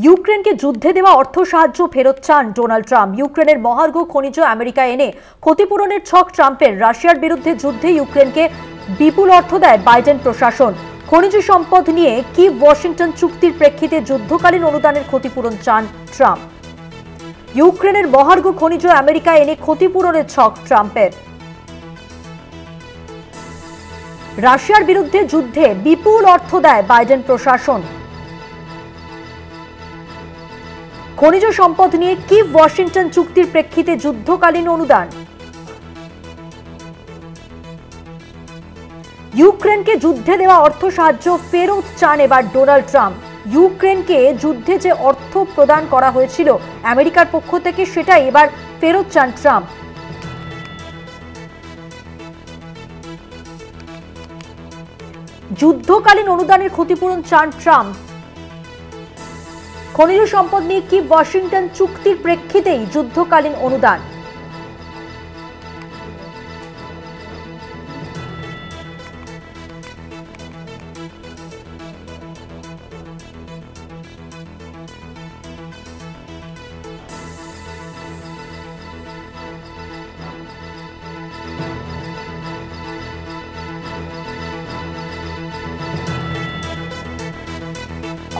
ইউক্রেনকে যুদ্ধে দেওয়া অর্থ সাহায্য ফেরত চান ডোনাল্ড ট্রাম্প। ইউক্রেনের মহার্ঘ খনিজ আমেরিকায় এনে ক্ষতিপূরণের ছক ট্রাম্পের। রাশিয়ার বিরুদ্ধে যুদ্ধে ইউক্রেনকে বিপুল অর্থ দেয় বাইডেন প্রশাসন। খনিজ সম্পদ নিয়ে কিভ ওয়াশিংটন চুক্তির প্রেক্ষিতে যুদ্ধকালীন অনুদানের ক্ষতিপূরণ চান ট্রাম্প। ইউক্রেনের মহার্ঘ খনিজ আমেরিকায় এনে ক্ষতিপূরণের ছক ট্রাম্পের। রাশিয়ার বিরুদ্ধে যুদ্ধে বিপুল অর্থ দেয় বাইডেন প্রশাসন। খনিজ সম্পদ নিয়ে কিভ ওয়াশিংটন চুক্তির প্রেক্ষিতে যুদ্ধকালীন অনুদান। ইউক্রেনকে যুদ্ধে দেওয়া অর্থ সাহায্য ফেরত চান এবার ডোনাল্ড ট্রাম্প। ইউক্রেনকে যুদ্ধে যে অর্থ প্রদান করা হয়েছিল আমেরিকার পক্ষ থেকে, সেটাই এবার ফেরত চান ট্রাম্প। যুদ্ধকালীন অনুদানের ক্ষতিপূরণ চান ট্রাম্প। খনিজ সম্পদ নিয়ে কিভ ওয়াশিংটন চুক্তির প্রেক্ষিতেই যুদ্ধকালীন অনুদান।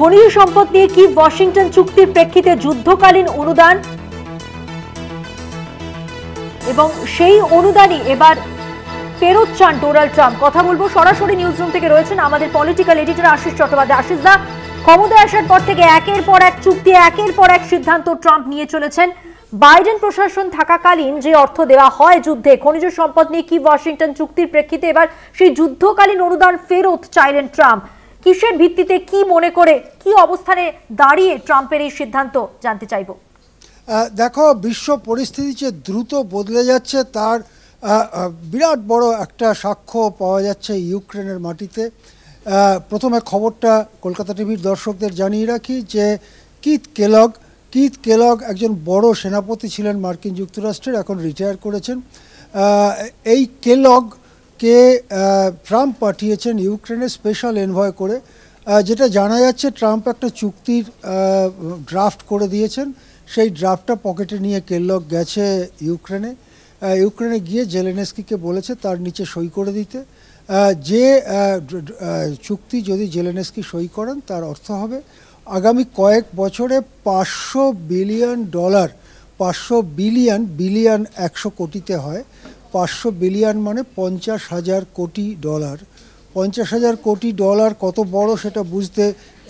খনিজ সম্পদ নিয়ে কিভ ওয়াশিংটন চুক্তির প্রেক্ষিতে যুদ্ধকালীন অনুদান, এবং সেই অনুদানই এবার ফেরত চান ডোনাল্ড ট্রাম্প। কথা বলবো, সরাসরি নিউজরুম থেকে রয়েছেন আমাদের পলিটিক্যাল এডিটর আশিস চট্টোপাধ্যায়। আশিস দা, ক্ষমতায় আসার পর থেকে একের পর এক চুক্তি, একের পর এক সিদ্ধান্ত ট্রাম্প নিয়ে চলেছেন। বাইডেন প্রশাসন থাকাকালীন যে অর্থ দেওয়া হয় যুদ্ধে, খনিজ সম্পদ নিয়ে কিভ ওয়াশিংটন চুক্তির প্রেক্ষিতে এবার সেই যুদ্ধকালীন অনুদান ফেরত চাইলেন ট্রাম্প। কিসের ভিত্তিতে, কি মনে করে, কি অবস্থানে দাঁড়িয়ে ট্রাম্পের এই সিদ্ধান্ত জানতে চাইব। দেখো, বিশ্ব পরিস্থিতি যে দ্রুত বদলে যাচ্ছে তার বিরাট বড় একটা সাক্ষ্য পাওয়া যাচ্ছে ইউক্রেনের মাটিতে। প্রথমে খবরটা কলকাতা টিভির দর্শকদের জানিয়ে রাখি যে কিথ কেলগ একজন বড় সেনাপতি ছিলেন মার্কিন যুক্তরাষ্ট্রের, এখন রিটায়ার করেছেন। এই কেলগকে ট্রাম্প পাঠিয়েছেন ইউক্রেনে স্পেশাল এনভয় করে। যেটা জানা যাচ্ছে, ট্রাম্প একটা চুক্তির ড্রাফট করে দিয়েছেন। সেই ড্রাফটটা পকেটে নিয়ে কেলগ গেছে ইউক্রেনে গিয়ে জেলেনস্কিকে বলেছে তার নিচে সই করে দিতে। যে চুক্তি যদি জেলেনস্কি সই করেন তার অর্থ হবে আগামী কয়েক বছরে $500 বিলিয়ন, 100 কোটিতে হয়, 500 বিলিয়ন মানে $50,000 কোটি। $50,000 কোটি কত বড় সেটা বুঝতে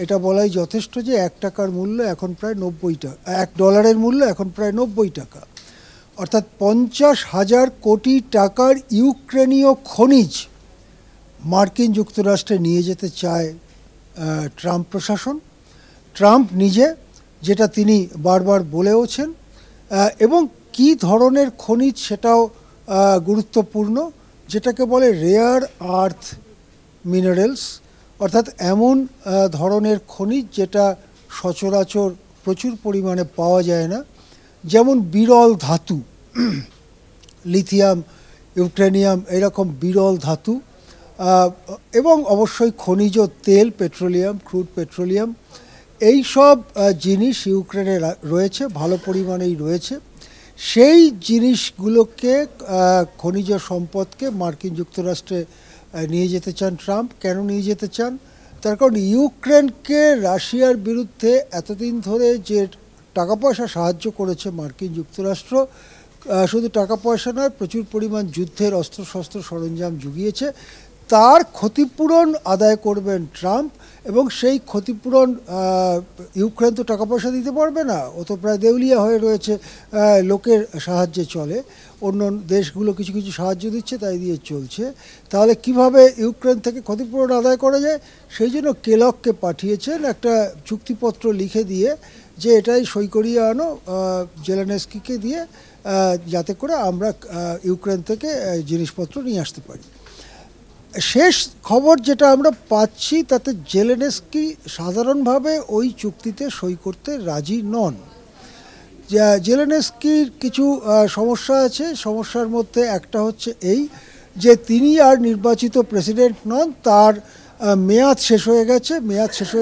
এটা বলাই যথেষ্ট যে $1 মূল্য এখন প্রায় 90 টাকা, $1 মূল্য এখন প্রায় 90 টাকা। অর্থাৎ 50,000 কোটি টাকার ইউক্রেনীয় খনিজ মার্কিন যুক্তরাষ্ট্রে নিয়ে যেতে চায় ট্রাম্প প্রশাসন। ট্রাম্প নিজে, যেটা তিনি বারবার বলেওছেন, এবং কি ধরনের খনিজ সেটাও গুরুত্বপূর্ণ, যেটাকে বলে রেয়ার আর্থ মিনারেলস, অর্থাৎ এমন ধরনের খনিজ যেটা সচরাচর প্রচুর পরিমাণে পাওয়া যায় না, যেমন বিরল ধাতু, লিথিয়াম, ইউরেনিয়াম, এরকম বিরল ধাতু, এবং অবশ্যই খনিজ তেল, পেট্রোলিয়াম, ক্রুড পেট্রোলিয়াম, এই সব জিনিস ইউক্রেনে রয়েছে, ভালো পরিমাণেই রয়েছে। সেই জিনিসগুলোকে, খনিজ সম্পদকে মার্কিন যুক্তরাষ্ট্রে নিয়ে যেতে চান ট্রাম্প। কেন নিয়ে যেতে চান? তার কারণ ইউক্রেনকে রাশিয়ার বিরুদ্ধে এতদিন ধরে যে টাকা পয়সা সাহায্য করেছে মার্কিন যুক্তরাষ্ট্র, শুধু টাকা পয়সা নয়, প্রচুর পরিমাণ যুদ্ধের অস্ত্রশস্ত্র সরঞ্জাম জুগিয়েছে, তার ক্ষতিপূরণ আদায় করবেন ট্রাম্প। এবং সেই ক্ষতিপূরণ, ইউক্রেন তো টাকা পয়সা দিতে পারবে না, ও তো প্রায় দেউলিয়া হয়ে রয়েছে, লোকের সাহায্যে চলে, অন্য দেশগুলো কিছু কিছু সাহায্য দিচ্ছে, তাই দিয়ে চলছে। তাহলে কিভাবে ইউক্রেন থেকে ক্ষতিপূরণ আদায় করা যায়, সেই জন্য কেলগকে পাঠিয়েছেন একটা চুক্তিপত্র লিখে দিয়ে যে এটাই সই করিয়ে আনো জেলেনস্কিকে দিয়ে, যাতে করে আমরা ইউক্রেন থেকে জিনিসপত্র নিয়ে আসতে পারি। শেষ খবর যেটা আমরা পাচ্ছি তাতে জেলেনস্কি সাধারণভাবে ওই চুক্তিতে সই করতে রাজি নন। জেলেনস্কির কিছু সমস্যা আছে, সমস্যার মধ্যে একটা হচ্ছে এই যে তিনি আর নির্বাচিত প্রেসিডেন্ট নন, তার মেয়াদ শেষ হয়ে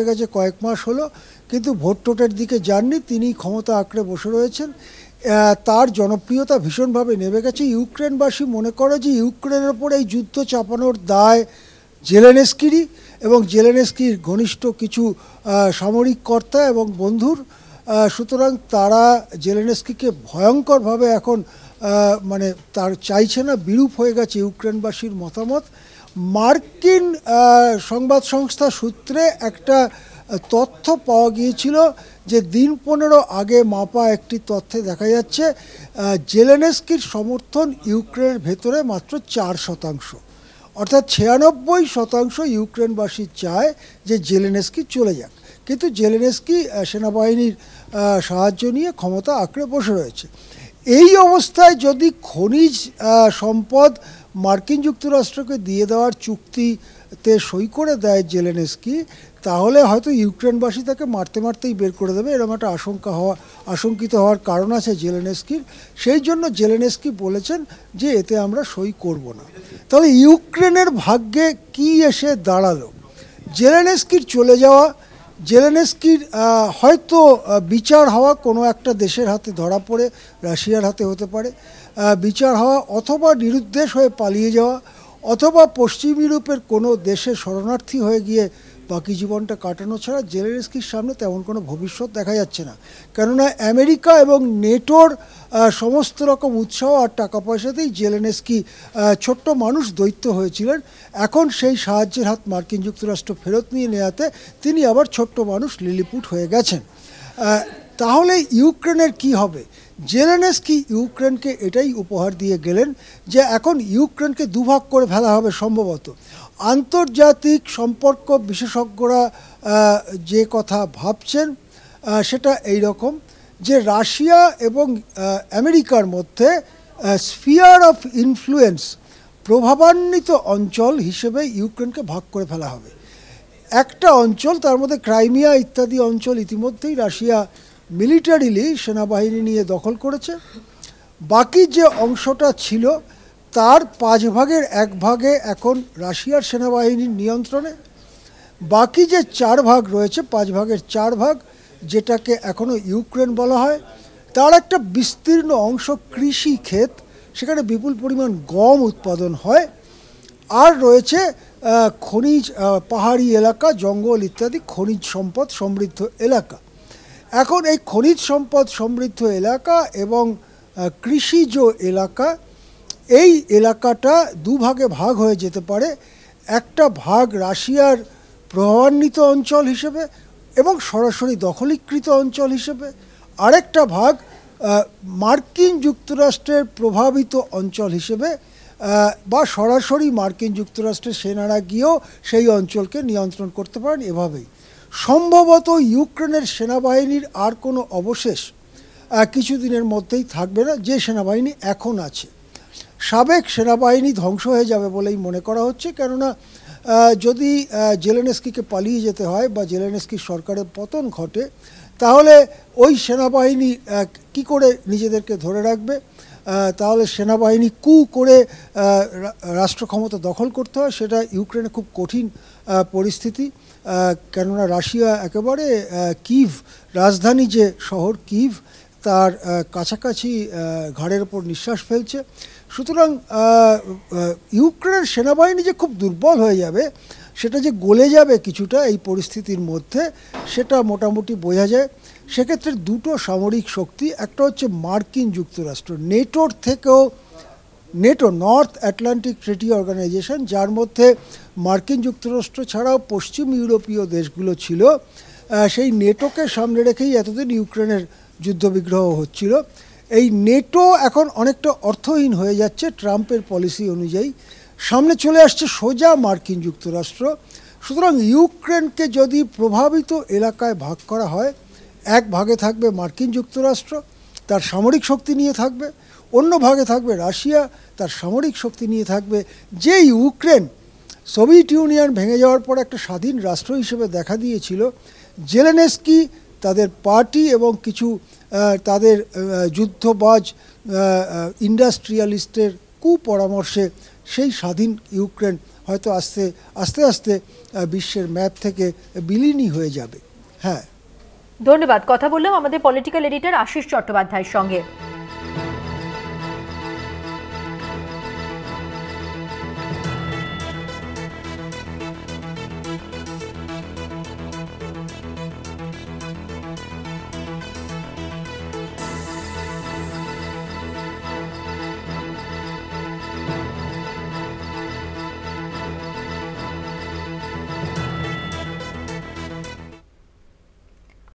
গেছে কয়েক মাস হলো, কিন্তু ভোট টোটের দিকে যাননি, তিনি ক্ষমতা আঁকড়ে বসে রয়েছেন। তার জনপ্রিয়তা ভীষণভাবে নেমে গেছে। ইউক্রেনবাসী মনে করে যে ইউক্রেনের ওপর এই যুদ্ধ চাপানোর দায় জেলেনস্কিরই, এবং জেলেনস্কির ঘনিষ্ঠ কিছু সামরিক কর্তা এবং বন্ধুর। সুতরাং তারা জেলেনস্কিকে ভয়ঙ্করভাবে এখন মানে তার চাইছে না, বিরূপ হয়ে গেছে ইউক্রেনবাসীর মতামত। মার্কিন সংবাদ সংস্থা সূত্রে একটা তথ্য পাওয়া গিয়েছিল যে দিন 15 আগে মাপা একটি তথ্যে দেখা যাচ্ছে জেলেনস্কির সমর্থন ইউক্রেনের ভেতরে মাত্র 4%, অর্থাৎ 96% ইউক্রেনবাসী চায় যে জেলেনস্কি চলে যাক, কিন্তু জেলেনস্কি সেনাবাহিনীর সাহায্য নিয়ে ক্ষমতা আঁকড়ে বসে রয়েছে। এই অবস্থায় যদি খনিজ সম্পদ মার্কিন যুক্তরাষ্ট্রকে দিয়ে দেওয়ার চুক্তিতে সই করে দেয় জেলেনস্কি, তাহলে হয়তো ইউক্রেনবাসী তাকে মারতে মারতেই বের করে দেবে, এরকম একটা আশঙ্কিত হওয়ার কারণ আছে জেলেনস্কির। সেই জন্য জেলেনস্কি বলেছেন যে এতে আমরা সই করব না। তাহলে ইউক্রেনের ভাগ্যে কি এসে দাঁড়ালো? জেলেনস্কির চলে যাওয়া, জেলেনস্কির হয়তো বিচার হওয়া কোনো একটা দেশের হাতে ধরা পড়ে, রাশিয়ার হাতে হতে পারে বিচার হওয়া, অথবা নিরুদ্দেশ হয়ে পালিয়ে যাওয়া, অথবা পশ্চিম ইউরোপের কোনো দেশে শরণার্থী হয়ে গিয়ে বাকি জীবনটা কাটানো ছাড়া জেলেনস্কির সামনে তেমন কোনো ভবিষ্যৎ দেখা যাচ্ছে না। কেননা আমেরিকা এবং নেটোর সমস্ত রকম উৎসাহ আর টাকা পয়সাতেই জেলেনস্কি ছোট্ট মানুষ দৈত্য হয়েছিলেন। এখন সেই সাহায্যের হাত মার্কিন যুক্তরাষ্ট্র ফেরত নিয়ে নেওয়াতে তিনি আবার ছোট্ট মানুষ লিলিপুট হয়ে গেছেন। তাহলে ইউক্রেনের কি হবে? জেলেনস্কি ইউক্রেনকে এটাই উপহার দিয়ে গেলেন যে এখন ইউক্রেনকে দুভাগ করে ফেলা হবে সম্ভবত। আন্তর্জাতিক সম্পর্ক বিশেষজ্ঞরা যে কথা ভাবছেন সেটা এই রকম যে রাশিয়া এবং আমেরিকার মধ্যে স্ফিয়ার অফ ইনফ্লুয়েন্স, প্রভাবান্বিত অঞ্চল হিসেবে ইউক্রেনকে ভাগ করে ফেলা হবে। একটা অঞ্চল, তার মধ্যে ক্রাইমিয়া ইত্যাদি অঞ্চল ইতিমধ্যেই রাশিয়া মিলিটারিলি সেনাবাহিনী নিয়ে দখল করেছে। বাকি যে অংশটা ছিল তার 5 ভাগের 1 ভাগে এখন রাশিয়ার সেনাবাহিনীর নিয়ন্ত্রণে। বাকি যে 4 ভাগ রয়েছে, 5 ভাগের 4 ভাগ, যেটাকে এখনও ইউক্রেন বলা হয়, তার একটা বিস্তীর্ণ অংশ কৃষি ক্ষেত, সেখানে বিপুল পরিমাণ গম উৎপাদন হয়। আর রয়েছে খনিজ, পাহাড়ি এলাকা, জঙ্গল ইত্যাদি খনিজ সম্পদ সমৃদ্ধ এলাকা। এখন এই খনিজ সম্পদ সমৃদ্ধ এলাকা এবং কৃষিজ এলাকা, এই এলাকাটা দুভাগে ভাগ হয়ে যেতে পারে। একটা ভাগ রাশিয়ার প্রভাবান্বিত অঞ্চল হিসেবে এবং সরাসরি দখলীকৃত অঞ্চল হিসেবে, আরেকটা ভাগ মার্কিন যুক্তরাষ্ট্রের প্রভাবিত অঞ্চল হিসেবে, বা সরাসরি মার্কিন যুক্তরাষ্ট্রের সেনারা গিয়েও সেই অঞ্চলকে নিয়ন্ত্রণ করতে পারেন। এভাবেই সম্ভবত ইউক্রেনের সেনাবাহিনীর আর কোনো অবশেষ কিছুদিনের মধ্যেই থাকবে না, যে সেনাবাহিনী এখন আছে। সাবেক সেনাবাহিনী ধ্বংস হয়ে যাবে বলেই মনে করা হচ্ছে, কেননা যদি জেলেনস্কিকে পালিয়ে যেতে হয় বা জেলেনস্কির সরকারের পতন ঘটে, তাহলে ওই সেনাবাহিনী কি করে নিজেদেরকে ধরে রাখবে? তাহলে সেনাবাহিনী কু করে রাষ্ট্র ক্ষমতা দখল করতে হয়, সেটা ইউক্রেনে খুব কঠিন পরিস্থিতি। কেননা রাশিয়া একেবারে কিভ, রাজধানী যে শহর কিভ, তার কাছাকাছি ঘাড়ের ওপর নিঃশ্বাস ফেলছে। সুতরাং ইউক্রেনের সেনাবাহিনী যে খুব দুর্বল হয়ে যাবে, সেটা যে গলে যাবে কিছুটা এই পরিস্থিতির মধ্যে, সেটা মোটামুটি বোঝা যায়। সেক্ষেত্রে দুটো সামরিক শক্তি, একটা হচ্ছে মার্কিন যুক্তরাষ্ট্র, নেটোর থেকেও, NATO north Atlantic treaty organization, যার মধ্যে মার্কিন যুক্তরাষ্ট্র ছাড়াও পশ্চিম ইউরোপীয় দেশগুলো ছিল, সেই নেটোকে সামনে রেখেই এতদিন ইউক্রেনের যুদ্ধবিগ্রহ হচ্ছিল। এই নেটো এখন অনেকটা অর্থহীন হয়ে যাচ্ছে ট্রাম্পের পলিসি অনুযায়ী, সামনে চলে আসছে সোজা মার্কিন যুক্তরাষ্ট্র। সুতরাং ইউক্রেনকে যদি প্রভাবিত এলাকায় ভাগ করা হয়, এক ভাগে থাকবে মার্কিন যুক্তরাষ্ট্র, তার সামরিক শক্তি নিয়ে থাকবে, অন্য ভাগে থাকবে রাশিয়া, তার সামরিক শক্তি নিয়ে থাকবে। যে ইউক্রেন সোভিয়েত ইউনিয়ন ভেঙে যাওয়ার পর একটা স্বাধীন রাষ্ট্র হিসেবে দেখা দিয়েছিল, জেলেনস্কি তাদের পার্টি এবং কিছু তাদের যুদ্ধবাজ ইন্ডাস্ট্রিয়ালিস্টের কুপরামর্শে সেই স্বাধীন ইউক্রেন হয়তো আস্তে আস্তে বিশ্বের ম্যাপ থেকে বিলীনই হয়ে যাবে। হ্যাঁ। ধন্যবাদ। কথা বললাম আমাদের পলিটিক্যাল এডিটর আশিস চট্টোপাধ্যায়ের সঙ্গে।